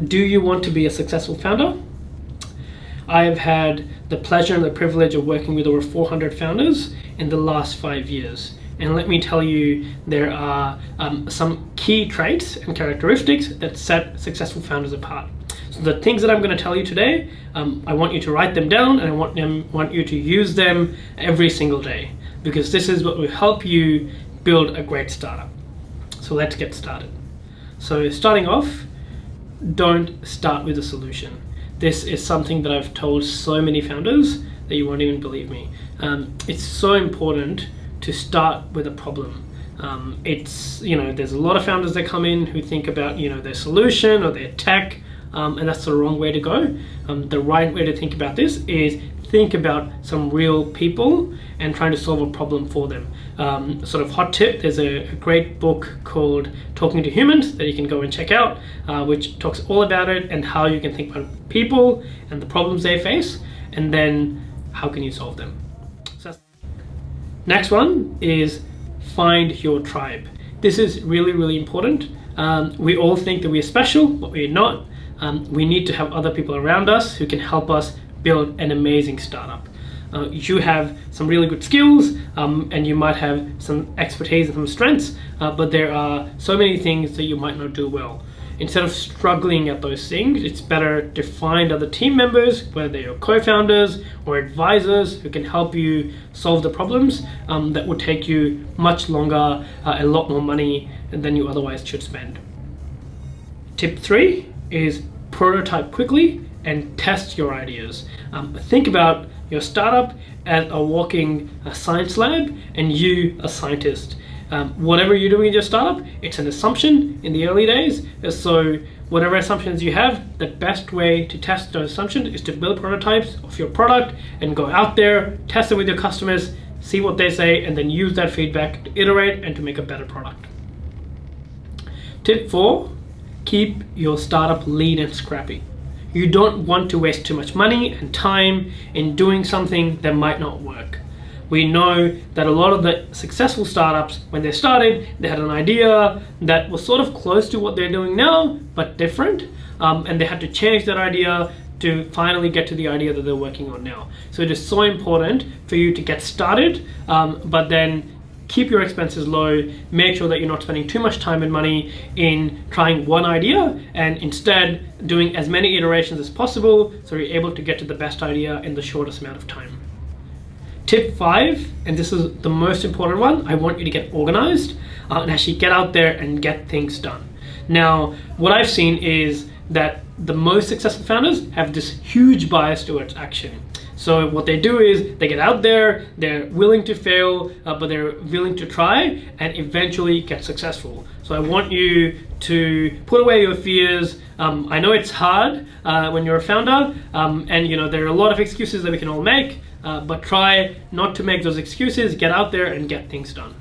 do you want to be a successful founder? I have had the pleasure and the privilege of working with over 400 founders in the last 5 years. And let me tell you, there are some key traits and characteristics that set successful founders apart. So the things that I'm going to tell you today, I want you to write them down, and I want you to use them every single day, because this is what will help you build a great startup. So let's get started. So starting off, don't start with a solution. This is something that I've told so many founders that you won't even believe me. It's so important to start with a problem. There's a lot of founders that come in who think about, their solution or their tech, and that's the wrong way to go. The right way to think about this is think about some real people and trying to solve a problem for them. Sort of hot tip, there's a great book called Talking to Humans that you can go and check out, which talks all about it and how you can think about people and the problems they face, and then how can you solve them. So next one is find your tribe. This is really, really important. We all think that we're special, but we're not. We need to have other people around us who can help us build an amazing startup. You have some really good skills, and you might have some expertise and some strengths, but there are so many things that you might not do well. Instead of struggling at those things, it's better to find other team members, whether they're your co-founders or advisors, who can help you solve the problems that would take you much longer, a lot more money than you otherwise should spend. Tip 3 is prototype quickly and test your ideas. Think about your startup as a walking science lab and you a scientist. Whatever you're doing in your startup, it's an assumption in the early days. So whatever assumptions you have, the best way to test those assumptions is to build prototypes of your product and go out there, test it with your customers, see what they say, and then use that feedback to iterate and to make a better product. Tip 4, keep your startup lean and scrappy. You don't want to waste too much money and time in doing something that might not work. We know that a lot of the successful startups, when they started, they had an idea that was sort of close to what they're doing now, but different, and they had to change that idea to finally get to the idea that they're working on now. So it is so important for you to get started, but then keep your expenses low, make sure that you're not spending too much time and money in trying one idea, and instead doing as many iterations as possible so you're able to get to the best idea in the shortest amount of time. Tip 5, and this is the most important one, I want you to get organized and actually get out there and get things done. Now, what I've seen is that the most successful founders have this huge bias towards action. So what they do is they get out there, they're willing to fail, but they're willing to try and eventually get successful. So I want you to put away your fears. I know it's hard when you're a founder, and there are a lot of excuses that we can all make, but try not to make those excuses, get out there and get things done.